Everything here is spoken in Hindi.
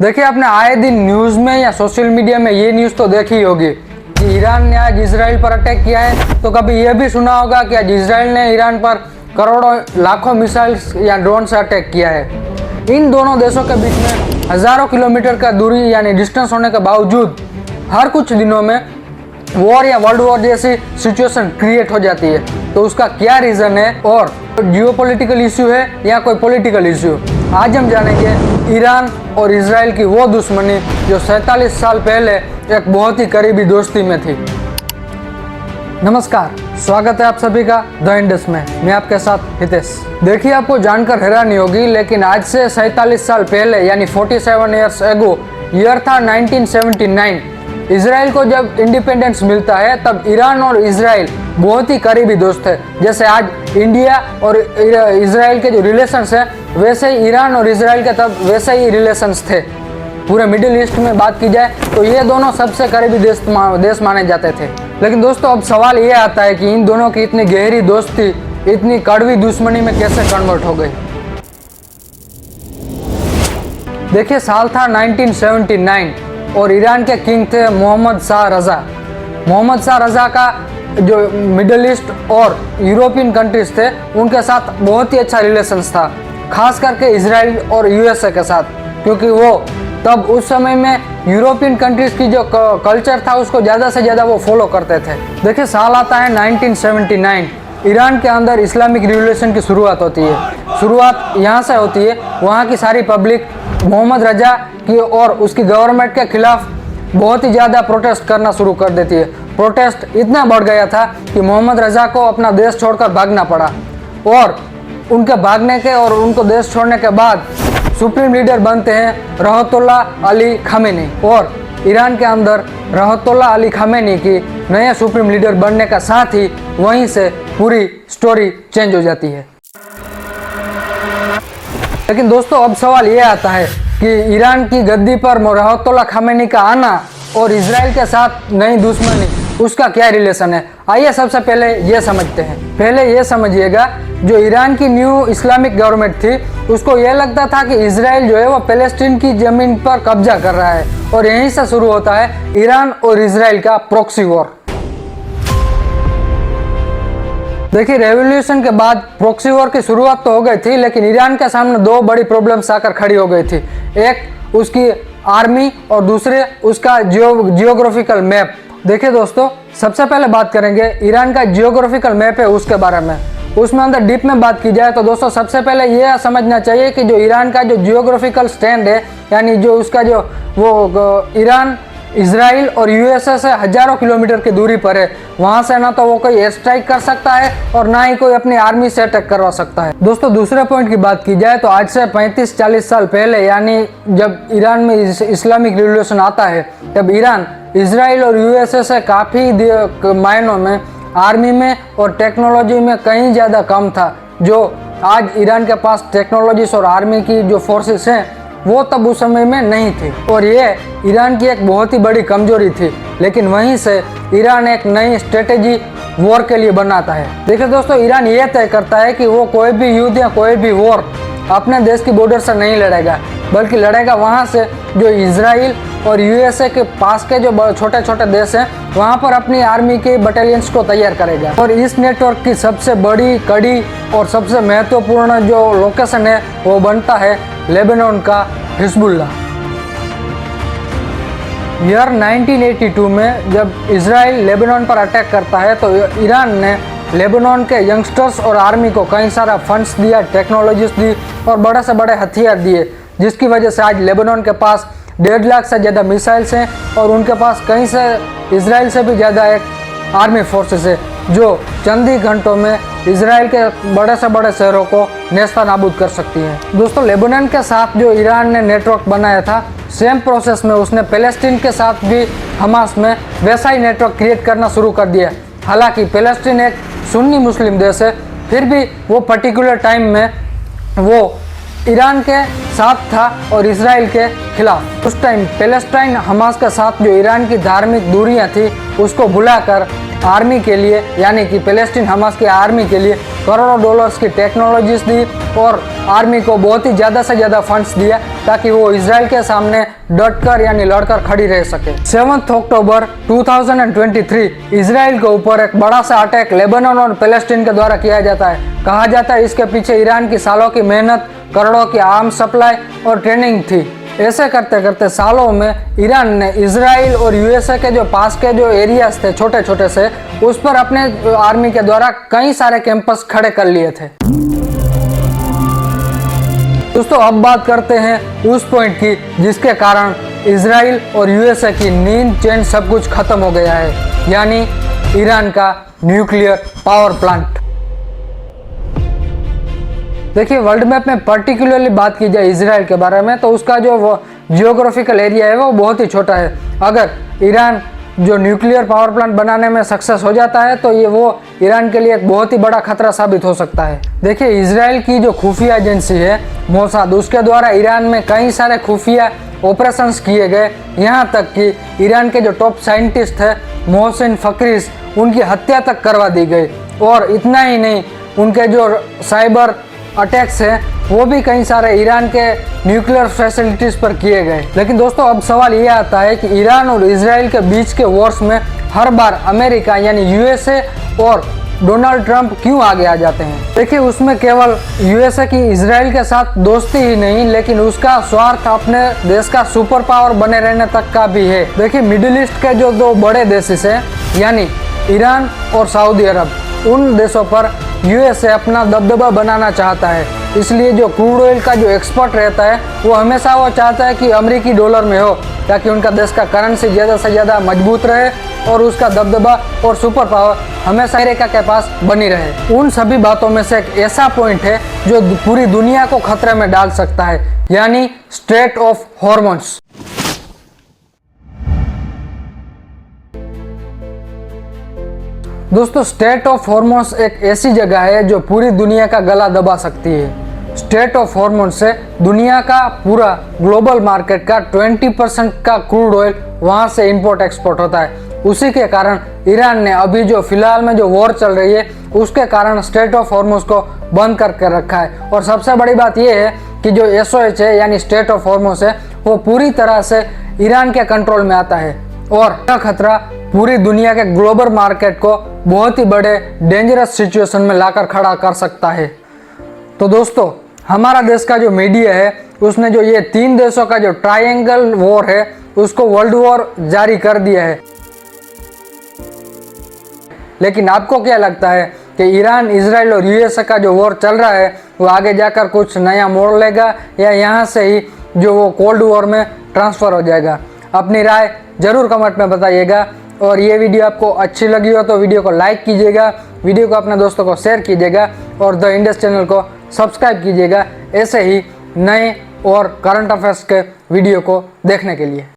देखिए, आपने आए दिन न्यूज़ में या सोशल मीडिया में ये न्यूज़ तो देखी होगी कि ईरान ने आज इजराइल पर अटैक किया है। तो कभी ये भी सुना होगा कि आज इजराइल ने ईरान पर करोड़ों लाखों मिसाइल्स या ड्रोन से अटैक किया है। इन दोनों देशों के बीच में हज़ारों किलोमीटर का दूरी यानी डिस्टेंस होने के बावजूद हर कुछ दिनों में वॉर या वर्ल्ड वॉर जैसी सिचुएशन क्रिएट हो जाती है। तो उसका क्या रीज़न है और जियोपॉलिटिकल इश्यू है या कोई पॉलिटिकल इश्यू, आज हम जानेंगे ईरान और इजराइल की वो दुश्मनी जो 47 साल पहले एक बहुत ही करीबी दोस्ती में थी। नमस्कार, स्वागत है आप सभी का द इंडस में। मैं आपके साथ हितेश। देखिए, आपको जानकर हैरानी होगी, लेकिन आज से 47 साल पहले यानी 47 ईयर्स एगो ईयर था 1979। इजराइल को जब इंडिपेंडेंस मिलता है तब ईरान और इजराइल बहुत ही करीबी दोस्त थे। जैसे आज इंडिया और इजराइल के जो रिलेशंस है, वैसे ही ईरान और इजराइल के तब वैसे ही रिलेशंस थे। पूरे मिडिल ईस्ट में बात की जाए तो ये दोनों सबसे करीबी देश माने जाते थे। लेकिन दोस्तों, अब सवाल ये आता है कि इन दोनों की इतनी गहरी दोस्ती इतनी कड़वी दुश्मनी में कैसे कन्वर्ट हो गई। देखिए, साल था 1979 और ईरान के किंग थे मोहम्मद शाह रजा। मोहम्मद शाह रजा का जो मिडिल ईस्ट और यूरोपियन कंट्रीज थे उनके साथ बहुत ही अच्छा रिलेशंस था, खास करके इजराइल और यूएसए के साथ, क्योंकि वो तब उस समय में यूरोपियन कंट्रीज की जो कल्चर था उसको ज़्यादा से ज़्यादा वो फॉलो करते थे। देखिए, साल आता है 1979। ईरान के अंदर इस्लामिक रिवॉल्यूशन की शुरुआत होती है। शुरुआत यहाँ से होती है, वहाँ की सारी पब्लिक मोहम्मद रजा की और उसकी गवर्नमेंट के खिलाफ बहुत ही ज़्यादा प्रोटेस्ट करना शुरू कर देती है। प्रोटेस्ट इतना बढ़ गया था कि मोहम्मद रजा को अपना देश छोड़कर भागना पड़ा और उनके भागने के और उनको देश छोड़ने के बाद सुप्रीम लीडर बनते हैं रहमतुल्लाह अली खामेनी। और ईरान के अंदर रहमतुल्लाह अली खामेनी की नए सुप्रीम लीडर बनने का साथ ही वहीं से पूरी स्टोरी चेंज हो जाती है। लेकिन दोस्तों, अब सवाल ये आता है कि ईरान की गद्दी पर रहमतुल्लाह खामेनी का आना और इजराइल के साथ नई दुश्मनी, उसका क्या रिलेशन है। आइए सबसे पहले ये समझते हैं। पहले ये समझिएगा, जो ईरान की न्यू इस्लामिक गवर्नमेंट थी उसको ये लगता था कि इजराइल जो है वो पैलेस्टीन की ज़मीन पर कब्जा कर रहा है और यहीं से शुरू होता है ईरान और इजराइल का प्रॉक्सी वॉर। देखिए, रेवोल्यूशन के बाद प्रॉक्सी वॉर की शुरुआत तो हो गई थी, लेकिन ईरान के सामने दो बड़ी प्रॉब्लम्स आकर खड़ी हो गई थी। एक उसकी आर्मी और दूसरे उसका जियोग्राफिकल मैप। देखिए दोस्तों, सबसे पहले बात करेंगे ईरान का जियोग्राफिकल मैप है उसके बारे में। उसमें अंदर डीप में बात की जाए तो दोस्तों, सबसे पहले यह समझना चाहिए कि जो ईरान का जो जियोग्राफिकल स्टैंड है, यानी जो उसका जो वो ईरान इजराइल और यूएसए से हजारों किलोमीटर की दूरी पर है। वहां से ना तो वो कोई एयर स्ट्राइक कर सकता है और ना ही कोई अपनी आर्मी से अटैक करवा सकता है। दोस्तों, दूसरे पॉइंट की बात की जाए तो आज से 35-40 साल पहले, यानी जब ईरान में इस्लामिक रिवॉल्यूशन आता है, तब ईरान इजराइल और यूएसए से काफ़ी मायनों में आर्मी में और टेक्नोलॉजी में कहीं ज़्यादा कम था। जो आज ईरान के पास टेक्नोलॉजीज और आर्मी की जो फोर्सेस हैं वो तब उस समय में नहीं थी और ये ईरान की एक बहुत ही बड़ी कमजोरी थी। लेकिन वहीं से ईरान एक नई स्ट्रेटेजी वॉर के लिए बनाता है। देखिए दोस्तों, ईरान ये तय करता है कि वो कोई भी युद्ध या कोई भी वॉर अपने देश की बॉर्डर से नहीं लड़ेगा, बल्कि लड़ेगा वहाँ से जो इजराइल और यूएसए के पास के जो छोटे छोटे देश हैं वहाँ पर अपनी आर्मी के बटालियंस को तैयार करेगा। और इस नेटवर्क की सबसे बड़ी कड़ी और सबसे महत्वपूर्ण जो लोकेशन है वो बनता है लेबनान का हिजबुल्लाह। ईयर 1982 में जब इजराइल लेबनान पर अटैक करता है तो ईरान ने लेबनान के यंगस्टर्स और आर्मी को कई सारा फंड्स दिया, टेक्नोलॉजीज दी और बड़े से बड़े हथियार दिए, जिसकी वजह से आज लेबनान के पास 1.5 लाख से ज़्यादा मिसाइल्स हैं और उनके पास कहीं से इजराइल से भी ज़्यादा एक आर्मी फोर्सेस है जो चंद ही घंटों में इजराइल के बड़े से बड़े शहरों को नेस्ता नाबूद कर सकती है। दोस्तों, लेबनान के साथ जो ईरान ने नेटवर्क बनाया था, सेम प्रोसेस में उसने पैलेस्टीन के साथ भी हमास में वैसा ही नेटवर्क क्रिएट करना शुरू कर दिया। हालांकि पैलेस्टीन एक सुन्नी मुस्लिम देश है, फिर भी वो पर्टिकुलर टाइम में वो ईरान के साथ था और इजराइल के खिलाफ। उस टाइम पैलेस्टाइन हमास के साथ जो ईरान की धार्मिक दूरियां थी उसको भुलाकर आर्मी के लिए यानी कि पैलेस्टीन हमास की आर्मी के लिए करोड़ों डॉलर्स की टेक्नोलॉजीज दी और आर्मी को बहुत ही ज़्यादा से ज़्यादा फंड्स दिया ताकि वो इजराइल के सामने डटकर यानी लड़कर खड़ी रह सके। 7 अक्टूबर 2023 इजराइल के ऊपर एक बड़ा सा अटैक लेबनान और पैलेस्टीन के द्वारा किया जाता है। कहा जाता है इसके पीछे ईरान की सालों की मेहनत, करोड़ों की आर्म्स सप्लाई और ट्रेनिंग थी। ऐसे करते करते सालों में ईरान ने इजराइल और यूएसए के जो पास के जो एरियाज थे छोटे छोटे से, उस पर अपने आर्मी के द्वारा कई सारे कैंपस खड़े कर लिए थे। दोस्तों अब बात करते हैं उस पॉइंट की जिसके कारण इजराइल और यूएसए की नींद चैन सब कुछ खत्म हो गया है, यानी ईरान का न्यूक्लियर पावर प्लांट। देखिए वर्ल्ड मैप में पर्टिकुलरली बात की जाए इजराइल के बारे में तो उसका जो जियोग्राफिकल एरिया है वो बहुत ही छोटा है। अगर ईरान जो न्यूक्लियर पावर प्लांट बनाने में सक्सेस हो जाता है तो ये वो ईरान के लिए एक बहुत ही बड़ा खतरा साबित हो सकता है। देखिए इजराइल की जो खुफिया एजेंसी है मोसाद, उसके द्वारा ईरान में कई सारे खुफिया ऑपरेशंस किए गए, यहाँ तक कि ईरान के जो टॉप साइंटिस्ट थे मोहसिन फक्रीस, उनकी हत्या तक करवा दी गई। और इतना ही नहीं, उनके जो साइबर अटैक्स हैं वो भी कई सारे ईरान के न्यूक्लियर फैसिलिटीज पर किए गए। लेकिन दोस्तों अब सवाल ये आता है कि ईरान और इजराइल के बीच के वॉर्स में हर बार अमेरिका यानी यूएसए और डोनाल्ड ट्रंप क्यों आगे आ जाते हैं। देखिए उसमें केवल यूएसए की इजराइल के साथ दोस्ती ही नहीं, लेकिन उसका स्वार्थ अपने देश का सुपर पावर बने रहने तक का भी है। देखिए मिडिल ईस्ट के जो दो बड़े देश हैं यानी ईरान और सऊदी अरब, उन देशों पर यूएसए अपना दबदबा बनाना चाहता है। इसलिए जो क्रूड ऑयल का जो एक्सपोर्ट रहता है वो हमेशा वो चाहता है कि अमेरिकी डॉलर में हो, ताकि उनका देश का करेंसी ज़्यादा से ज़्यादा मजबूत रहे और उसका दबदबा और सुपर पावर हमेशा अमेरिका के पास बनी रहे। उन सभी बातों में से एक ऐसा पॉइंट है जो पूरी दुनिया को खतरे में डाल सकता है, यानी स्ट्रेट ऑफ हॉर्मोन्स। दोस्तों स्ट्रेट ऑफ हॉर्मोन्स एक ऐसी जगह है जो पूरी दुनिया का गला दबा सकती है। स्ट्रेट ऑफ हॉर्मोन्स से दुनिया का पूरा ग्लोबल मार्केट का 20% का क्रूड ऑयल वहां से इंपोर्ट एक्सपोर्ट होता है। उसी के कारण ईरान ने अभी जो फिलहाल में जो वॉर चल रही है उसके कारण स्ट्रेट ऑफ हॉर्मोन्स को बंद करके रखा है। और सबसे बड़ी बात यह है कि जो SOH है यानी स्ट्रेट ऑफ हॉर्मोन्स है वो पूरी तरह से ईरान के कंट्रोल में आता है और यह खतरा पूरी दुनिया के ग्लोबल मार्केट को बहुत ही बड़े डेंजरस सिचुएशन में लाकर खड़ा कर सकता है। तो दोस्तों हमारा देश का जो मीडिया है उसने जो ये 3 देशों का जो ट्रायंगल वॉर है उसको वर्ल्ड वॉर जारी कर दिया है। लेकिन आपको क्या लगता है कि ईरान, इजराइल और यूएसए का जो वॉर चल रहा है वो आगे जाकर कुछ नया मोड़ लेगा या यहाँ से ही जो वो कोल्ड वॉर में ट्रांसफ़र हो जाएगा? अपनी राय जरूर कमेंट में बताइएगा। और ये वीडियो आपको अच्छी लगी हो तो वीडियो को लाइक कीजिएगा, वीडियो को अपने दोस्तों को शेयर कीजिएगा और द इंडस चैनल को सब्सक्राइब कीजिएगा ऐसे ही नए और करंट अफेयर्स के वीडियो को देखने के लिए।